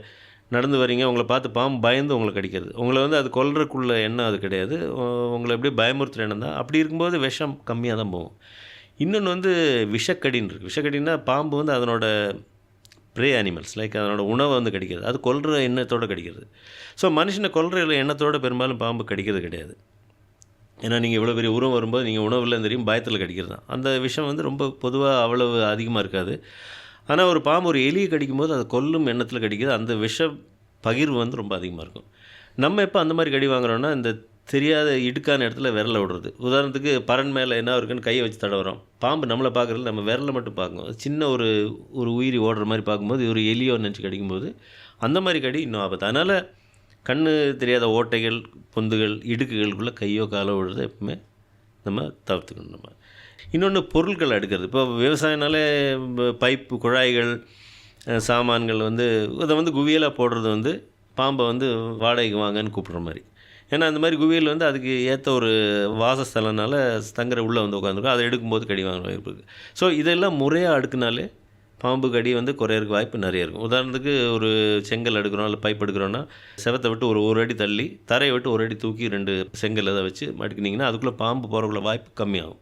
நடந்து வரீங்க, உங்களை பார்த்து பாம்பு பயந்து உங்களை கடிக்கிறது. உங்களை வந்து அது கொல்றதுக்குள்ள எண்ணம் அது கிடையாது. உங்களை எப்படியே பயமுறுத்துகிற எண்ணம் தான். அப்படி இருக்கும்போது விஷம் கம்மியாக தான் போகும். இன்னொன்று வந்து விஷக்கடின்னு இருக்குது. விஷக்கடின்னா பாம்பு வந்து அதனோட ப்ரே அனிமல்ஸ், லைக் அதனோட உணவை வந்து கடிக்கிறது. அது கொல்கிற எண்ணத்தோடு கடிக்கிறது. ஸோ மனுஷனை கொல்கிற எண்ணத்தோடு பெரும்பாலும் பாம்பு கடிக்கிறது கிடையாது. ஏன்னா நீங்கள் இவ்வளோ பெரிய உருவம் வரும்போது நீங்கள் உணவுலாம் தெரியும், பயத்தில் கடிக்கிறது தான். அந்த விஷயம் வந்து ரொம்ப பொதுவாக அவ்வளவு அதிகமாக இருக்காது. ஆனால் ஒரு பாம்பு ஒரு எலியை கடிக்கும்போது அதை கொல்லும் எண்ணத்தில் கடிக்கிறது. அந்த விஷ பகிர்வு வந்து ரொம்ப அதிகமாக இருக்கும். நம்ம எப்போ அந்த மாதிரி கடி வாங்குறோன்னா, இந்த தெரியாத இடுக்கான இடத்துல விரலை விடுறது. உதாரணத்துக்கு பறன் மேலே என்ன இருக்குன்னு கையை வச்சு தடவுறோம். பாம்பு நம்மளை பார்க்குறது நம்ம விரலை மட்டும் பார்க்கணும். சின்ன ஒரு உயிரி ஓடுற மாதிரி பார்க்கும்போது ஒரு எலியோ நினச்சி கடிக்கும்போது அந்த மாதிரி கடி இன்னும் ஆபத்து. அதனால் கண்ணு தெரியாத ஓட்டைகள், பொந்துகள், இடுக்குகளுக்குள்ளே கையோ காலோ விடுறதை எப்பவுமே நம்ம தவிர்த்துக்கணும். நம்ம இன்னொன்று, பொருட்கள் அடுக்கிறது. இப்போ விவசாயனாலே பைப்பு, குழாய்கள், சாமான்கள் வந்து இதை வந்து குவியலாக போடுறது வந்து பாம்பை வந்து வாடகைக்கு வாங்கன்னு கூப்பிட்ற மாதிரி. ஏன்னா அந்த மாதிரி குவியல் வந்து அதுக்கு ஏற்ற ஒரு வாசஸ்தலனால தங்குற உள்ளே வந்து உட்காந்துருக்கும். அதை எடுக்கும்போது கடி வாங்குற வாய்ப்பு இருக்குது. ஸோ இதெல்லாம் முறையாக அடுக்குனாலே பாம்பு கடி வந்து குறையிறதுக்கு வாய்ப்பு நிறைய இருக்கும். உதாரணத்துக்கு ஒரு செங்கல் எடுக்கிறோம் இல்லை பைப் எடுக்கிறோன்னா, செவத்தை விட்டு ஒரு அடி தள்ளி, தரையை விட்டு 1 அடி தூக்கி 2 செங்கல் அதை வச்சு மடிக்கினீங்கன்னா அதுக்குள்ளே பாம்பு போகிறக்குள்ள வாய்ப்பு கம்மியாகும்.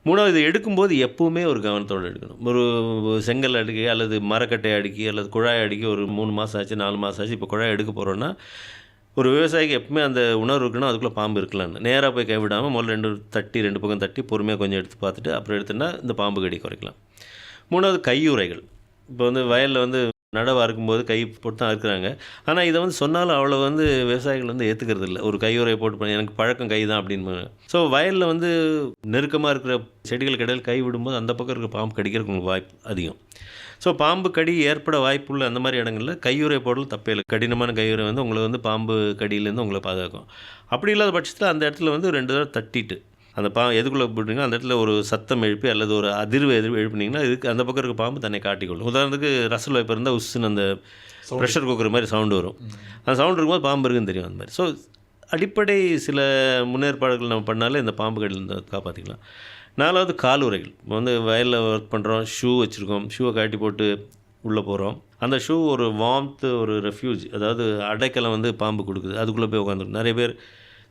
மூணாவது, இது எடுக்கும்போது எப்போவுமே ஒரு கவனத்தோடு எடுக்கணும். ஒரு செங்கல் அடுக்கி அல்லது மரக்கட்டை அடுக்கி அல்லது குழாய் அடுக்கி ஒரு 3 மாதம் ஆச்சு, 4 மாதம் ஆச்சு, இப்போ குழாய் எடுக்க போகிறோன்னா ஒரு விவசாயிக்கு எப்பவுமே அந்த உணர்வு இருக்குன்னா அதுக்குள்ளே பாம்பு இருக்கலான்னு நேராக போய் கைவிடாமல் முதல்ல 2 பக்கம் தட்டி பொறுமையாக கொஞ்சம் எடுத்து பார்த்துட்டு அப்புறம் எடுத்துன்னா இந்த பாம்பு கடி குறைக்கலாம். மூணாவது, கையுறைகள். இப்போ வந்து வயலில் வந்து நடவு அறுக்கும்போது கை போட்டு தான் அறுக்குறாங்க. ஆனால் இதை வந்து சொன்னாலும் அவ்வளோ வந்து விவசாயிகள் வந்து ஏற்றுக்கிறது இல்லை. ஒரு கையுறையை போட்டு எனக்கு பழக்கம் கை தான் அப்படின்னு. ஸோ வயலில் வந்து நெருக்கமாக இருக்கிற செடிகளுக்கு இடையில் கை விடும்போது அந்த பக்கம் இருக்கிற பாம்பு கடிக்கிறதுக்கு உங்களுக்கு வாய்ப்பு அதிகம். ஸோ பாம்பு கடி ஏற்பட வாய்ப்புள்ள அந்த மாதிரி இடங்களில் கையுறை போடல் தப்பே இல்லை. கடினமான கையுறை வந்து உங்களை வந்து பாம்பு கடியிலேருந்து உங்களை பாதுகாக்கும். அப்படி இல்லாத பட்சத்தில் அந்த இடத்துல வந்து 2 தடவை தட்டிட்டு அந்த எதுக்குள்ளே போட்டிங்கன்னா அந்த இடத்துல ஒரு சத்தம் எழுப்பி அல்லது ஒரு அதிர்வு எழுப்பினீங்கன்னா இதுக்கு அந்த பக்கம் இருக்க பாம்பு தன்னை காட்டிக்கொள்ளும். உதாரணத்துக்கு ரசல் வைப்பு இருந்தால் உஸ்ஸுன்னு அந்த ப்ரெஷர் குக்கர் மாதிரி சவுண்டு வரும். அந்த சவுண்டு இருக்கும்போது பாம்பு இருக்குன்னு தெரியும் அந்த மாதிரி. ஸோ அடிப்படை சில முன்னேற்பாடுகள் நம்ம பண்ணாலே இந்த பாம்பு கடியிலேருந்து காப்பாற்றிக்கலாம். 4வது, காலுறைகள். இப்போ வந்து வயலில் ஒர்க் பண்ணுறோம், ஷூ வச்சுருக்கோம், ஷூவை காட்டி போட்டு உள்ளே போகிறோம். அந்த ஷூ ஒரு வார்ம்த்து, ஒரு ரெஃப்யூஜ், அதாவது அடைக்கலம் வந்து பாம்பு கொடுக்குது. அதுக்குள்ளே போய் உட்காந்துருக்கும். நிறைய பேர்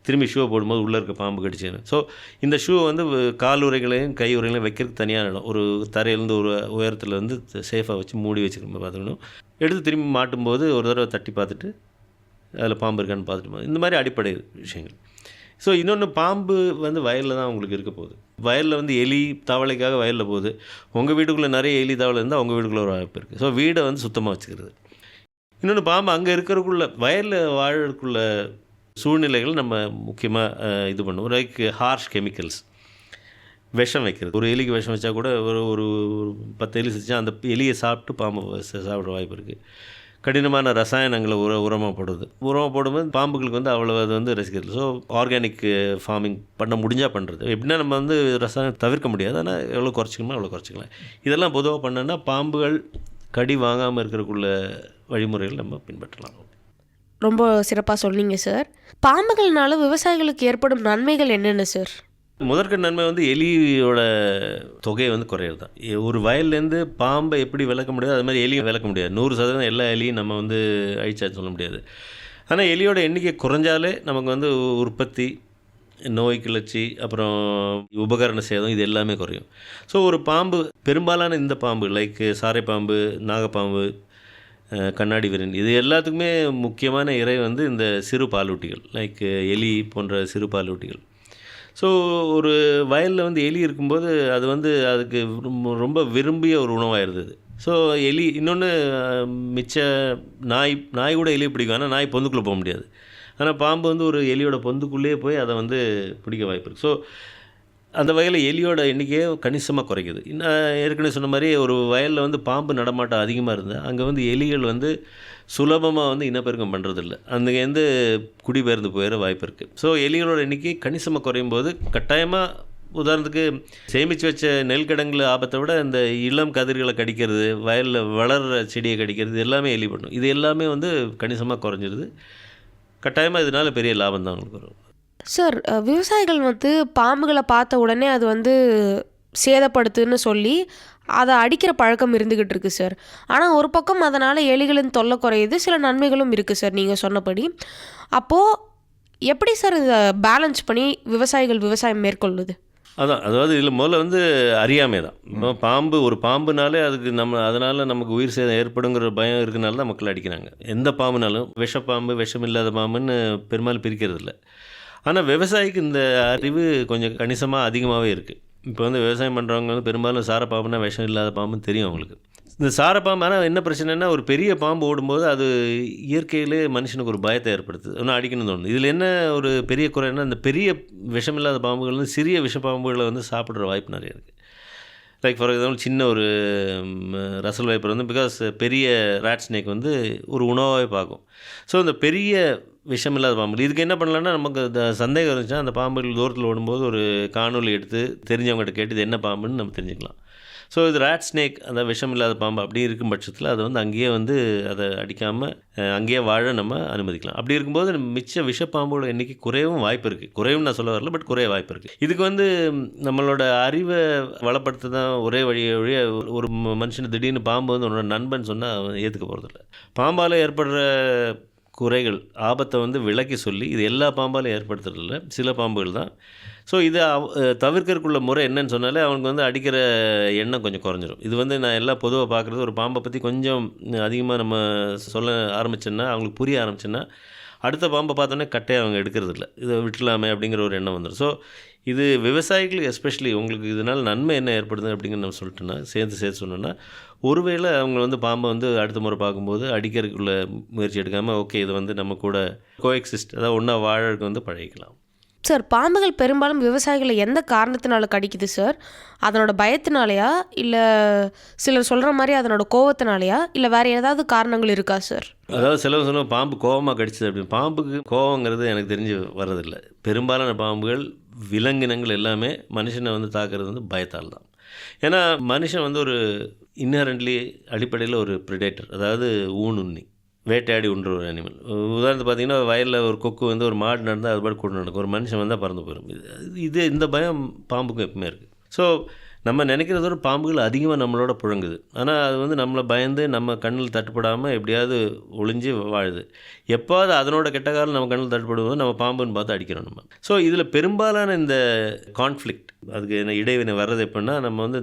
திரும்பி ஷூவை போடும்போது உள்ளே இருக்க பாம்பு கடிச்சேன்னு. ஸோ இந்த ஷூவை வந்து காலுறைகளையும் கையுறைகளையும் வைக்கிறதுக்கு தனியான இடம், ஒரு தரையிலேருந்து ஒரு உயரத்தில் வந்து சேஃபாக வச்சு மூடி வச்சுருக்க பார்த்துக்கணும். எடுத்து திரும்பி மாட்டும்போது ஒரு தடவை தட்டி பார்த்துட்டு அதில் பாம்பு இருக்கான்னு பார்த்துட்டு, இந்த மாதிரி அடிப்படை விஷயங்கள். ஸோ இன்னொன்று, பாம்பு வந்து வயலில் தான் உங்களுக்கு இருக்க போகுது. வயலில் வந்து எலி தவளைக்காக வயலில் போகுது. உங்கள் வீட்டுக்குள்ளே நிறைய எலி தவளை இருந்தால் உங்கள் வீட்டுக்குள்ளே ஒரு வாய்ப்பு இருக்குது. ஸோ வீடை வந்து சுத்தமாக வச்சுக்கிறது. இன்னொன்று, பாம்பு அங்கே இருக்கிறக்குள்ள வயலில் வாழறதுக்குள்ள சூழ்நிலைகள் நம்ம முக்கியமாக இது பண்ணுவோம். லைக் ஹார்ஷ் கெமிக்கல்ஸ், விஷம் வைக்கிறது. ஒரு எலிக்கு விஷம் வச்சா கூட ஒரு 10 எலி செஞ்சா அந்த எலியை சாப்பிட்டு பாம்பு சாப்பிட்ற வாய்ப்பு இருக்குது. கடினமான ரசாயனங்களை உரமாக போடும்போது பாம்புகளுக்கு வந்து அவ்வளோ அது வந்து ரசிக்கிறது. ஸோ ஆர்கானிக் ஃபார்மிங் பண்ண முடிஞ்சால் பண்ணுறது. எப்படின்னா நம்ம வந்து ரசாயனம் தவிர்க்க முடியாது, ஆனால் எவ்வளோ குறைச்சிக்கணுமோ அவ்வளோ குறைச்சிக்கலாம். இதெல்லாம் பொதுவாக பண்ணோன்னா பாம்புகள் கடி வாங்காமல் இருக்கிறக்குள்ள வழிமுறைகள் நம்ம பின்பற்றலாம். ரொம்ப சிறப்பாக சொன்னீங்க சார். பாம்புகள்னால விவசாயிகளுக்கு ஏற்படும் நன்மைகள் என்னென்ன சார்? முதற்கண் நன்மை வந்து எலியோட தொகையை வந்து குறையிறது தான். ஒரு வயல்லேருந்து பாம்பை எப்படி விளக்க முடியாது, அது மாதிரி எலியும் விளக்க முடியாது. 100% எல்லா எலியும் நம்ம வந்து அழிச்சாச்சு சொல்ல முடியாது. ஆனால் எலியோட எண்ணிக்கை குறைஞ்சாலே நமக்கு வந்து உற்பத்தி, நோய் கிளர்ச்சி, அப்புறம் உபகரண சேதம், இது எல்லாமே குறையும். ஸோ ஒரு பாம்பு, பெரும்பாலான இந்த பாம்பு லைக் சாரை பாம்பு, நாகப்பாம்பு, கண்ணாடி விரன், இது எல்லாத்துக்குமே முக்கியமான இரை வந்து இந்த சிறு பாலூட்டிகள், லைக் எலி போன்ற சிறு பாலூட்டிகள். ஸோ ஒரு வயலில் வந்து எலி இருக்கும்போது அது வந்து அதுக்கு ரொம்ப விரும்பிய ஒரு உணவாக இருந்தது. ஸோ எலி இன்னொன்று மிச்ச நாய் கூட எலி பிடிக்கும், ஆனால் நாய் பொந்துக்குள்ளே போக முடியாது. ஆனால் பாம்பு வந்து ஒரு எலியோட பொந்துக்குள்ளேயே போய் அதை வந்து பிடிக்க வாய்ப்பு இருக்குது. ஸோ அந்த வகையில் எலியோட எண்ணிக்கையை கணிசமாக குறைக்குது. நான் ஏற்கனவே சொன்ன மாதிரி ஒரு வயலில் வந்து பாம்பு நடமாட்டம் அதிகமாக இருந்தால் அங்கே வந்து எலிகள் வந்து சுலபமாக வந்து இனப்பெருக்கம் பண்ணுறதில்ல, அங்கேருந்து குடிபெயர்ந்து போயிட வாய்ப்பு இருக்குது. ஸோ எலிகளோட எண்ணிக்கை கணிசமாக குறையும் போது கட்டாயமாக, உதாரணத்துக்கு சேமித்து வச்ச நெல் கிடங்குல ஆபத்தை விட இந்த இளம் கதிர்களை கடிக்கிறது, வயலில் வளர்கிற செடியை கடிக்கிறது எல்லாமே எலி பண்ணும். இது எல்லாமே வந்து கணிசமாக குறைஞ்சிருது. கட்டாயமாக இதனால் பெரிய லாபம் தான் அவங்களுக்கு வரும். சார், விவசாயிகள் வந்து பாம்புகளை பார்த்த உடனே அது வந்து சேதப்படுத்துன்னு சொல்லி அதை அடிக்கிற பழக்கம் இருந்துக்கிட்டு இருக்குது சார். ஆனால் ஒரு பக்கம் அதனால் எலிகளின் தொல்லை குறையுது, சில நன்மைகளும் இருக்குது சார் நீங்கள் சொன்னபடி. அப்போது எப்படி சார் இதை பேலன்ஸ் பண்ணி விவசாயம் மேற்கொள்ளுது? அதாவது இதில் முதல்ல வந்து அறியாமை தான். இப்போ பாம்பு, ஒரு பாம்புனாலே அதுக்கு அதனால் நமக்கு உயிர் சேதம் ஏற்படுங்கிற பயம் இருக்கனால தான் மக்கள் அடிக்கிறாங்க. எந்த பாம்புனாலும் விஷப்பாம்பு, விஷம் இல்லாத பாம்புன்னு பெரும்பாலும் பிரிக்கிறது இல்லை. ஆனால் விவசாயிக்கு இந்த அறிவு கொஞ்சம் கணிசமாக அதிகமாகவே இருக்குது. இப்போ வந்து விவசாயம் பண்ணுறவங்க வந்து பெரும்பாலும் சாரப்பாம்புனா விஷம் இல்லாத பாம்புன்னு தெரியும் அவங்களுக்கு. இந்த சாரப்பாம்பு, ஆனால் என்ன பிரச்சனைனா, ஒரு பெரிய பாம்பு ஓடும்போது அது இயற்கையிலே மனுஷனுக்கு ஒரு பயத்தை ஏற்படுத்துது, ஒன்றும் அடிக்கணும்னு தோணுது. இதில் என்ன ஒரு பெரிய குறைன்னா, இந்த பெரிய விஷமில்லாத பாம்புகள் வந்து சிறிய விஷப்பாம்புகளை வந்து சாப்பிட்ற வாய்ப்பு நிறைய இருக்குது. லைக் ஃபார் எக்ஸாம்பிள், சின்ன ஒரு ரசல் வைப்பர் வந்து பிகாஸ் பெரிய ரேட் ஸ்னேக் வந்து ஒரு உணவாகவே பார்க்கும். ஸோ இந்த பெரிய விஷமில்லாத பாம்பு இதுக்கு என்ன பண்ணலான்னா, நமக்கு சந்தேகம் இருந்துச்சுன்னா அந்த பாம்புகள் தூரத்தில் ஓடும்போது ஒரு காணொலி எடுத்து தெரிஞ்சவங்ககிட்ட கேட்டு இது என்ன பாம்புன்னு நம்ம தெரிஞ்சுக்கலாம். ஸோ இது ரேட் ஸ்னேக், அந்த விஷம் இல்லாத பாம்பு அப்படி இருக்கும் பட்சத்தில் அதை வந்து அங்கேயே வந்து அதை அடிக்காமல் அங்கேயே வாழ நம்ம அனுமதிக்கலாம். அப்படி இருக்கும்போது மிச்ச விஷப்பாம்போட எண்ணிக்கை குறையவும் வாய்ப்பு இருக்குது. குறையும் நான் சொல்ல வரல, பட் குறைய வாய்ப்பு இருக்குது. இதுக்கு வந்து நம்மளோட அறிவை வளப்படுத்த தான் ஒரே வழிய ஒரு மனுஷன் திடீர்னு பாம்பு வந்து உன்னோட நண்பன் சொன்னால் அவன் ஏற்றுக்க போகிறதில்ல. பாம்பால் ஏற்படுற குறைகள், ஆபத்தை வந்து விலக்கி சொல்லி இது எல்லா பாம்பாலும் ஏற்படுத்துறதில்ல, சில பாம்புகள் தான். ஸோ இதை தவிர்க்கறதுக்குள்ள முறை என்னன்னு சொன்னாலே அவனுக்கு வந்து அடிக்கிற எண்ணம் கொஞ்சம் குறைஞ்சிரும். இது வந்து நான் எல்லாம் பொதுவாக பார்க்குறது, ஒரு பாம்பை பற்றி கொஞ்சம் அதிகமாக நம்ம சொல்ல ஆரம்பிச்சோன்னா, அவங்களுக்கு புரிய ஆரம்பிச்சோன்னா, அடுத்த பாம்பை பார்த்தோன்னே கட்டையை அவங்க எடுக்கிறதில்ல, இதை விட்டுலாமே அப்படிங்கிற ஒரு எண்ணம் வந்துடும். ஸோ இது விவசாயிகளுக்கு எஸ்பெஷலி உங்களுக்கு இதனால் நன்மை என்ன ஏற்படுது அப்படிங்கிற நம்ம சொல்லிட்டோன்னா, சேர்த்து சொன்னோன்னா, ஒருவேளை அவங்க வந்து பாம்பை வந்து அடுத்த முறை பார்க்கும்போது அடிக்கிறதுக்குள்ள முயற்சி எடுக்காமல், ஓகே இது வந்து நம்ம கூட கோஎக்ஸிஸ்ட், அதாவது ஒன்றா வாழறதுக்கு வந்து பழகிக்கலாம். சார், பாம்புகள் பெரும்பாலும் விவசாயிகளை எந்த காரணத்தினால கடிக்குது சார்? அதனோட பயத்தினாலையா, இல்லை சிலர் சொல்கிற மாதிரி அதனோட கோவத்தினாலையா, இல்லை வேறு ஏதாவது காரணங்கள் இருக்கா சார்? அதாவது சிலவங்க சொல்லுவாங்க பாம்பு கோவமாக கடிச்சது அப்படின்னு. பாம்புக்கு கோவங்கிறது எனக்கு தெரிஞ்சு வர்றதில்லை. பெரும்பாலான பாம்புகள், விலங்கினங்கள் எல்லாமே மனுஷனை வந்து தாக்குறது வந்து பயத்தால் தான். ஏன்னா மனுஷன் வந்து ஒரு இன்னரண்ட்லி அடிப்படையில் ஒரு ப்ரிடேட்டர், அதாவது ஊனுண்ணி, வேட்டையாடி உண்ற ஒரு அனிமல். உதாரணத்துக்கு பார்த்தீங்கன்னா, வயலில் ஒரு கொக்கு வந்து ஒரு மாடு நடந்தால் அது பாட்டு கூட நடக்கும், ஒரு மனுஷன் வந்தால் பறந்து போயிடும். இந்த பயம் பாம்புக்கும் எப்பவுமே இருக்குது. ஸோ நம்ம நினைக்கிறதோட பாம்புகள் அதிகமாக நம்மளோட புழங்குது. ஆனால் அது வந்து நம்மளை பயந்து நம்ம கண்ணில் தட்டுப்படாமல் எப்படியாவது ஒளிஞ்சு வாழுது. எப்போது அதனோட கெட்ட காலம் நம்ம கண்ணில் தட்டுப்படும்போது நம்ம பாம்புன்னு பார்த்து அடிக்கிறோம் நம்ம. ஸோ இதில் பெரும்பாலான இந்த கான்ஃப்ளிக்ட், அதுக்கு என்ன இடைவினை வர்றது எப்படின்னா,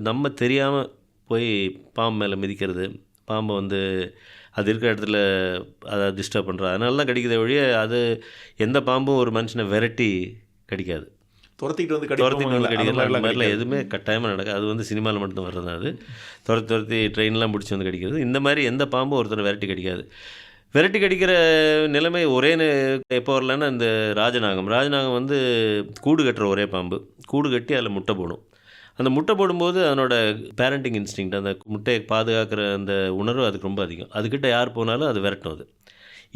நம்ம தெரியாமல் போய் பாம்பு மேலே மிதிக்கிறது, பாம்பை வந்து அது இருக்கிற இடத்துல அதை டிஸ்டர்ப் பண்ணுறது, அதனால தான் கடிக்கிறத ஒழிய அது எந்த பாம்பும் ஒரு மனுஷனை விரட்டி கடிக்காது, துரத்திட்டு வந்து கடிக்கிறது அந்த மாதிரிலாம் எதுவுமே கட்டாயமாக நடக்காது. அது வந்து சினிமாவில் மட்டும் வர்றது தான். அது துரத்தி ட்ரெயின்லாம் பிடிச்சி வந்து கடிக்கிறது, இந்த மாதிரி எந்த பாம்பும் ஒருத்தரை விரட்டி கடிக்காது. விரட்டி கடிக்கிற நிலைமை ஒரே எப்போ வரலன்னா, இந்த ராஜநாகம் வந்து கூடு கட்டுற ஒரே பாம்பு, கூடு கட்டி அதில் முட்டை போடும். அந்த முட்டை போடும்போது அதனோட பேரண்டிங் இன்ஸ்டிங்க்ட், அந்த முட்டையை பாதுகாக்கிற அந்த உணர்வு அதுக்கு ரொம்ப அதிகம். அதுக்கிட்ட யார் போனாலும் அது விரட்டும். அது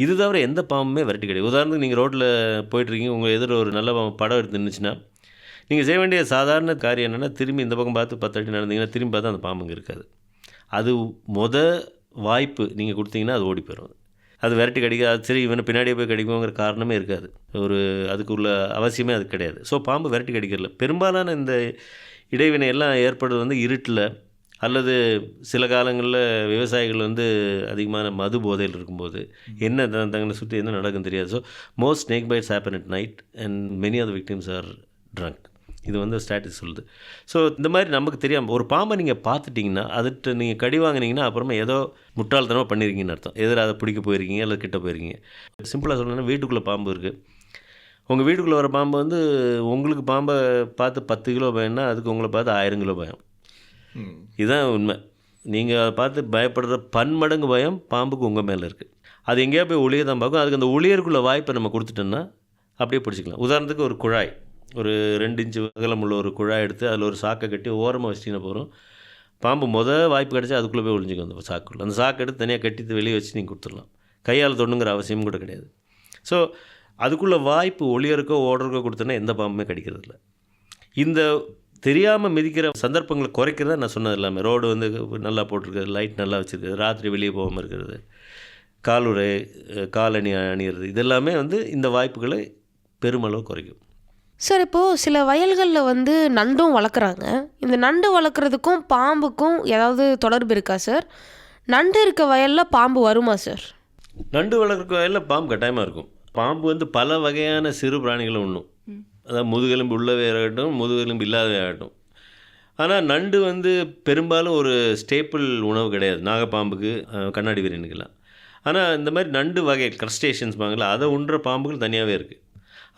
இது தவிர எந்த பாம்புமே விரட்டி கிடையாது. உதாரணத்துக்கு நீங்கள் ரோட்டில் போயிட்டுருக்கீங்க, உங்கள் எதிர ஒரு நல்ல படம் எடுத்து நின்றுச்சுன்னா, நீங்கள் செய்ய வேண்டிய சாதாரண காரியம் என்னென்னா, திரும்பி இந்த பக்கம் பார்த்து 10 அடி நடந்தீங்கன்னா திரும்பி பார்த்தா அந்த பாம்புங்க இருக்காது. அது வாய்ப்பு நீங்கள் கொடுத்தீங்கன்னா அது ஓடி போயிடும். அது விரட்டி கடிக்காது. அது சரி இவனை பின்னாடியே போய் கடிக்குங்கிற காரணமே இருக்காது, அதுக்குள்ள அவசியமே அது கிடையாது. ஸோ பாம்பு விரட்டி கடிக்கிறதில்ல. பெரும்பாலான இந்த இடைவினை எல்லாம் ஏற்படுறது வந்து இருட்டில், அல்லது சில காலங்களில் விவசாயிகள் வந்து அதிகமான மது போதையில் இருக்கும்போது என்ன தங்களை சுற்றி என்ன நடக்குன்னு தெரியாது. So most snake bites happen at night and many of the victims are drunk. இது வந்து ஸ்டாட்டிஸ் சொல்லுது. ஸோ இந்த மாதிரி நமக்கு தெரியாமல் ஒரு பாம்பை நீங்கள் பார்த்துட்டிங்கன்னா அதுட்டு நீங்கள் கடி வாங்கினீங்கன்னா அப்புறமா ஏதோ முட்டாள்தனமாக பண்ணியிருக்கீங்கன்னு அர்த்தம். எதில் அதை பிடிக்க போயிருக்கீங்க அல்லது கிட்ட போயிருக்கீங்க. சிம்பிளாக சொல்லணும்னா வீட்டுக்குள்ளே பாம்பு இருக்குது. உங்கள் வீட்டுக்குள்ளே வர பாம்பு வந்து உங்களுக்கு பாம்பை பார்த்து 10 கிலோ பயம்னா அதுக்கு உங்களை பார்த்து 1000 கிலோ பயம். இதுதான் உண்மை. நீங்கள் அதை பார்த்து பயப்படுற பன்மடங்கு பயம் பாம்புக்கு உங்கள் மேலே இருக்குது. அது எங்கேயா போய் ஒளியை தான் பார்க்கும். அதுக்கு அந்த ஒளியருக்குள்ள வாய்ப்பை நம்ம கொடுத்துட்டோன்னா அப்படியே பிடிச்சிக்கலாம். உதாரணத்துக்கு ஒரு குழாய், ஒரு 2 இன்ச்சு அகலம் உள்ள ஒரு குழாய் எடுத்து அதில் ஒரு சாக்கை கட்டி ஓரமாக வச்சிட்டிங்கன்னா போகிறோம். பாம்பு வாய்ப்பு கிடச்சா அதுக்குள்ளே போய் ஒளிஞ்சிக்கும் அந்த சாக்குள்ள. அந்த சாக்கை எடுத்து தனியாக கட்டி வெளியே வச்சு நீங்கள் கொடுத்துடலாம். கையால் தொண்ணுங்கிற அவசியம் கூட கிடையாது. ஸோ அதுக்குள்ளே வாய்ப்பு ஒளியருக்கோ ஓடுறக்கோ கொடுத்தோன்னா எந்த பாம்புமே கடிக்கிறதில்ல. இந்த தெரியாமல் மிதிக்கிற சந்தர்ப்பங்களை குறைக்கிறதா நான் சொன்னது எல்லாமே. ரோடு வந்து நல்லா போட்டிருக்கிறது, லைட் நல்லா வச்சுருக்குது, ராத்திரி வெளியே போகாமல் இருக்கிறது, காலுறை காலணி அணியிறது, இதெல்லாமே வந்து இந்த வாய்ப்புகளை பெருமளவு குறைக்கும். சார், இப்போது சில வயல்களில் வந்து நண்டும் வளர்க்குறாங்க. இந்த நண்டு வளர்க்குறதுக்கும் பாம்புக்கும் ஏதாவது தொடர்பு இருக்கா சார்? நண்டு இருக்க வயலில் பாம்பு வருமா சார்? நண்டு வளர்க்குற வயலில் பாம்பு கட்டாயமாக இருக்கும். பாம்பு வந்து பல வகையான சிறு பிராணிகளும் உண்ணும். அதாவது முதுகெலும்பு உள்ளவே ஆகட்டும், முதுகெலும்பு இல்லாதவே ஆகட்டும். ஆனால் நண்டு வந்து பெரும்பாலும் ஒரு ஸ்டேப்பிள் உணவு கிடையாது நாகப்பாம்புக்கு, கண்ணாடி வீரனுக்கெல்லாம். ஆனால் இந்த மாதிரி நண்டு வகை க்ரஸ்டேஷன்ஸ் பாங்கல அதை உண்ற பாம்புகள் தனியாகவே இருக்குது.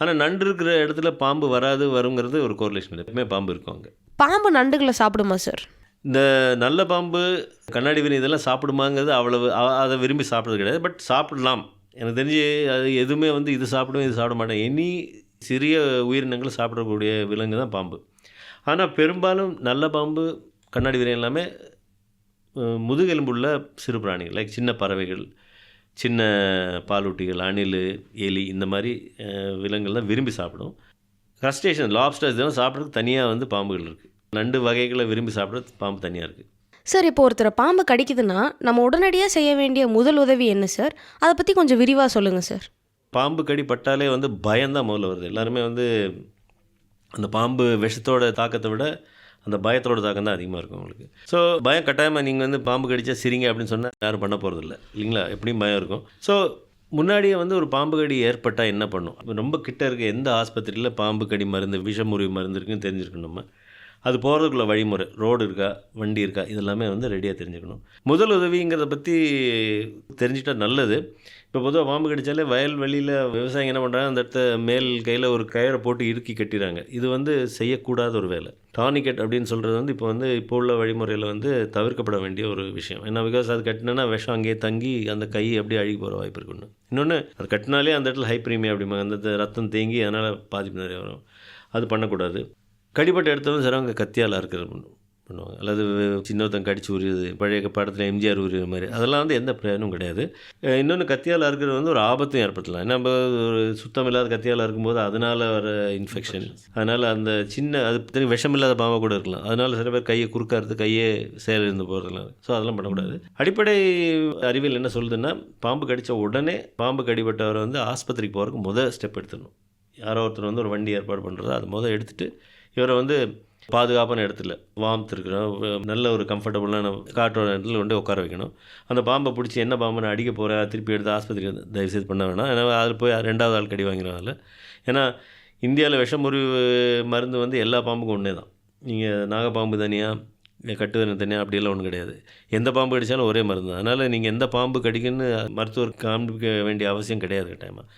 ஆனால் நண்டு இருக்கிற இடத்துல பாம்பு வருங்கிறது ஒரு கோரிலேஷன். எப்பவுமே பாம்பு இருக்கும் அங்கே. பாம்பு நண்டுகளை சாப்பிடுமா சார்? இந்த நல்ல பாம்பு கண்ணாடி வீரன் இதெல்லாம் சாப்பிடுமாங்கிறது அவ்வளவு அதை விரும்பி சாப்பிட்றது கிடையாது. பட் சாப்பிடலாம். எனக்கு தெரிஞ்சு அது எதுவுமே வந்து இது சாப்பிடுவேன் இது சாப்பிட மாட்டேன். எனி சிறிய உயிரினங்களை சாப்பிடக்கூடிய விலங்கு தான் பாம்பு. ஆனால் பெரும்பாலும் நல்ல பாம்பு கண்ணாடி வீரன் எல்லாமே முதுகெலும்புள்ள சிறு பிராணிகள், லைக் சின்ன பறவைகள், சின்ன பாலூட்டிகள், அணில், எலி, இந்த மாதிரி விலங்குகள் தான் விரும்பி சாப்பிடும். க்ரஸ்டேஷன், லாப்ஸ்டர்ஸ் இதெல்லாம் சாப்பிட்றதுக்கு தனியாக வந்து பாம்புகள் இருக்குது. நண்டு வகைகளை விரும்பி சாப்பிட்றது பாம்பு தனியாக இருக்குது. சார், இப்போ ஒருத்தரை பாம்பு கடிக்குதுன்னா நம்ம உடனடியாக செய்ய வேண்டிய முதல் உதவி என்ன சார்? அதை பற்றி கொஞ்சம் விரிவாக சொல்லுங்கள் சார். பாம்பு கடி பட்டாலே வந்து பயம்தான் முதல்ல வருது. எல்லாருமே வந்து அந்த பாம்பு விஷத்தோட தாக்கத்தை விட அந்த பயத்தோட தாக்கம் தான் அதிகமாக இருக்கும் உங்களுக்கு. ஸோ பயம் கட்டாயமாக நீங்கள் வந்து பாம்பு கடிச்சா சிரிங்க அப்படின்னு சொன்னால் யாரும் பண்ண போகிறதில்ல இல்லைங்களா? எப்படியும் பயம் இருக்கும். ஸோ முன்னாடியே வந்து ஒரு பாம்பு கடி ஏற்பட்டால் என்ன பண்ணும்? ரொம்ப கிட்ட இருக்க எந்த ஆஸ்பத்திரியில் பாம்பு கடி மருந்து, விஷமுறிவு மருந்து இருக்குன்னு தெரிஞ்சுருக்கணும். நம்ம அது போகிறதுக்குள்ள வழிமுறை, ரோடு இருக்கா, வண்டி இருக்கா, இதெல்லாமே வந்து ரெடியாக தெரிஞ்சுக்கணும். முதல் உதவிங்கிறத பற்றி தெரிஞ்சுட்டா நல்லது. இப்போ பொதுவாக பாம்பு கடித்தாலே வயல்வெளியில் விவசாயிங்க என்ன பண்ணுறாங்க, அந்த இடத்த மேல் கையில் ஒரு கயிறை போட்டு இறுக்கி கட்டிடுறாங்க. இது வந்து செய்யக்கூடாத ஒரு வேலை. டார்னிகெட் அப்படின்னு சொல்கிறது வந்து இப்போ உள்ள வழிமுறையில் வந்து தவிர்க்கப்பட வேண்டிய ஒரு விஷயம். ஏன்னா பிகாஸ் அது கட்டினா விஷம் அங்கேயே தங்கி அந்த கை அப்படியே அழுகி போகிற வாய்ப்பு இருக்குன்னு. இன்னொன்று, அது கட்டினாலே அந்த இடத்துல ஹைப்ரீமியா அப்படிம்பாங்க, அந்த ரத்தம் தேங்கி அதனால் பாதிப்பு நிறைய வரும். அது பண்ணக்கூடாது. கடிப்பட்ட இடத்துல சிலவங்க கத்தியால் அறுக்கிறது பண்ணுவாங்க, அல்லது சின்னொருத்தன் கடிச்சு உரியுது, பழைய படத்தில் எம்ஜிஆர் உரியுற மாதிரி, அதெல்லாம் வந்து எந்த பிரயோஜனமும் கிடையாது. இன்னொன்று, கத்தியால் அறுக்கிறது வந்து ஒரு ஆபத்தும் ஏற்படுத்தலாம். ஏன்னா நம்ம ஒரு சுத்தம் இல்லாத கத்தியால் இருக்கும்போது அதனால் வர இன்ஃபெக்ஷன், அதனால் அந்த அது விஷம் இல்லாத பாம்பை கூட இருக்கலாம். அதனால் சில பேர் கையை குறுக்காறது, கையே செயலிருந்து போகிறதுலாம். ஸோ அதெல்லாம் பண்ணக்கூடாது. அடிப்படை அறிவியல் என்ன சொல்லுதுன்னா, பாம்பு கடித்த உடனே பாம்பு கடிப்பட்டவரை வந்து ஆஸ்பத்திரிக்கு போகிறதுக்கு முதல் ஸ்டெப் எடுத்துடணும். யாரோ ஒருத்தர் வந்து ஒரு வண்டி ஏற்பாடு பண்ணுறதோ அதை முதல் எடுத்துகிட்டு இவரை வந்து பாதுகாப்பான இடத்துல, வார்ம்த் இருக்கிறோம், நல்ல ஒரு கம்ஃபர்டபுளான காற்றோட இடத்துல கொண்டு உட்கார வைக்கணும். அந்த பாம்பை பிடிச்சி என்ன பாம்பு நான் அடிக்க போகிறேன், திருப்பி எடுத்து ஆஸ்பத்திரிக்கு தயவுசெய்து பண்ண வேணாம். ஏன்னா அதில் போய் 2வது ஆள் கடி வாங்கிடுவாங்கல்ல. ஏன்னா இந்தியாவில் விஷமுறிவு மருந்து வந்து எல்லா பாம்புக்கும் ஒன்றே தான். நீங்கள் நாகப்பாம்பு தனியாக, கட்டுவரன் தனியாக அப்படியெல்லாம் ஒன்றும் கிடையாது. எந்த பாம்பு கடித்தாலும் ஒரே மருந்து தான். அதனால் நீங்கள் எந்த பாம்பு கடிக்குன்னு மருத்துவர் காண்பிக்க வேண்டிய அவசியம் கிடையாது கட்டாயமாக.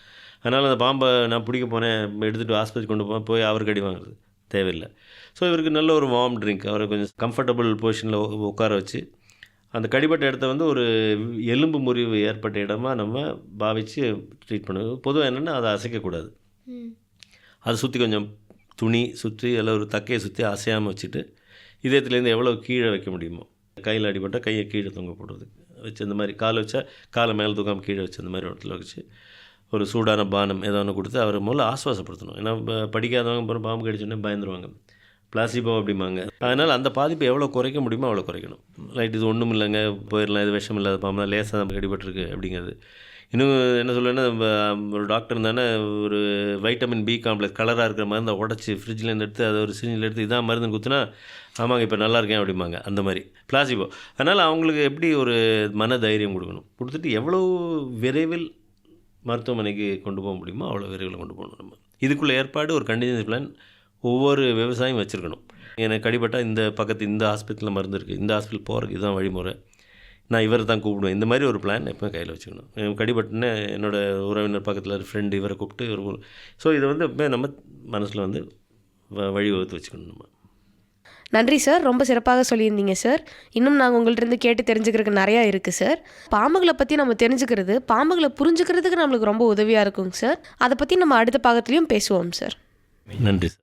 அதனால் அந்த பாம்பை நான் பிடிக்க போனேன், எடுத்துகிட்டு ஆஸ்பத்திரி கொண்டு போய் அவர் கடி வாங்குறது தேவையில்லை. ஸோ இவருக்கு நல்ல ஒரு வார்ம் ட்ரிங்க், அவரை கொஞ்சம் கம்ஃபர்டபுள் பொசிஷனில் உட்கார வச்சு அந்த கடிப்பட்ட இடத்த வந்து ஒரு எலும்பு முறிவு ஏற்பட்ட இடமா நம்ம பாவித்து ட்ரீட் பண்ணுவோம். பொதுவாக என்னென்னா அதை அசைக்கக்கூடாது. அதை சுற்றி கொஞ்சம் துணி சுற்றி அதில் ஒரு தக்கையை சுற்றி அசையாமல் வச்சுட்டு இதயத்துலேருந்து எவ்வளோ கீழே வைக்க முடியுமோ, கையில் அடிபட்டால் கையை கீழே தொங்க போடுறது வச்சு, இந்த மாதிரி காலை வச்சா காலை மேலே தூக்காமல் கீழே வச்சு அந்த மாதிரி இடத்துல வச்சு ஒரு சூடான பானம் ஏதோ ஒன்று கொடுத்து அவரை முதல்ல ஆஸ்வாசப்படுத்தணும். ஏன்னா படிக்காதவங்க அப்புறம் பாம்பு கடிச்சோடனே பயந்துருவாங்க, பிளாசிபோ அப்படிம்பாங்க. அதனால் அந்த பாதிப்பை எவ்வளோ குறைக்க முடியுமோ அவ்வளோ குறைக்கணும். ரைட், இது ஒன்றும் இல்லைங்க, போயிடலாம், இது விஷம் இல்லாத பாம்பு தான், லேசாக நம்ம கடிபட்டுருக்கு அப்படிங்கிறது. இன்னும் என்ன சொல்லுவேன்னா, ஒரு டாக்டர் தானே ஒரு வைட்டமின் பி காம்ப்ளெக்ஸ் கலராக இருக்கிற மருந்தை உடச்சி ஃப்ரிட்ஜ்லேருந்து எடுத்து அதை ஒரு சிரிஞ்சில் எடுத்து இதான் மருந்து குத்துனா ஆமாங்க இப்போ நல்லா இருக்கேன் அப்படிம்பாங்க. அந்த மாதிரி பிளாசிபோ. அதனால் அவங்களுக்கு எப்படி ஒரு மன தைரியம் கொடுக்கணும், கொடுத்துட்டு எவ்வளோ விரைவில் மருத்துவமனைக்கு கொண்டு போக முடியுமோ அவ்வளோ விரைவில் கொண்டு போகணும். நம்ம இதுக்குள்ளே ஏற்பாடு ஒரு கண்டிஜென்சி பிளான் ஒவ்வொரு விவசாயியும் வச்சுருக்கணும். எனக்கு அடிபட்டால் இந்த பக்கத்து இந்த ஹாஸ்பிட்டலில் மருந்து இருக்குது, இந்த ஹாஸ்பிட்டல் போகிறதுக்கு இதுதான் வழிமுறை, நான் இவரை தான் கூப்பிடுவேன். இந்த மாதிரி ஒரு பிளான் எப்போ கையில் வச்சுக்கணும். எனக்கு அடிபட்டுன்னு என்னோடய உறவினர் பக்கத்தில் ஃப்ரெண்டு இவரை கூப்பிட்டு ஒரு ஸோ இதை வந்து எப்பவுமே நம்ம மனசில் வந்து வழிவகுத்து வச்சுக்கணும் நம்ம. நன்றி சார், ரொம்ப சிறப்பாக சொல்லியிருந்தீங்க சார். இன்னும் நாங்கள் உங்கள்கிட்ட கேட்டு தெரிஞ்சுக்கிறதுக்கு நிறையா இருக்குது சார். பாம்புகளை பற்றி நம்ம தெரிஞ்சுக்கிறது, பாம்புகளை புரிஞ்சுக்கிறதுக்கு நம்மளுக்கு ரொம்ப உதவியாக இருக்குங்க சார். அதை பற்றி நம்ம அடுத்த பாகத்துலேயும் பேசுவோம் சார். நன்றி சார்.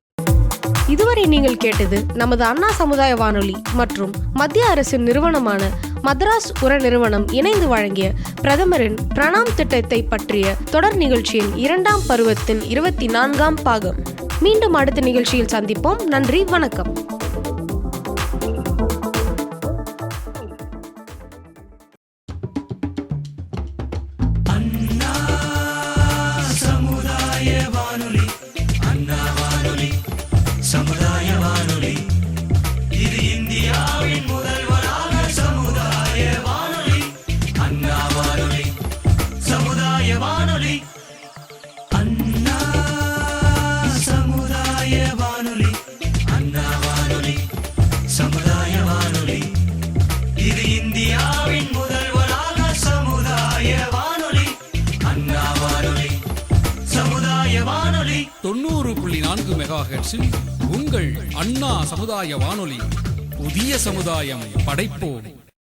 இதுவரை நீங்கள் கேட்டது நமது அண்ணா சமுதாய வானொலி மற்றும் மத்திய அரசின் நிறுவனமான மദ്രാஸ் உர நிறுவனம் இணைந்து வழங்கிய பிரதமரின் பிரணாம் திட்டத்தை பற்றிய தொடர் நிகழ்ச்சியின் 2ஆம் பருவத்தின் 24ஆம் பாகம். மீண்டும் அடுத்த நிகழ்ச்சியில் சந்திப்போம். நன்றி, வணக்கம். வானொலி 90.4 மெகாஹெர்ட்ஸில் உங்கள் அண்ணா சமுதாய வானொலி. புதிய சமுதாயம் படைப்போம்.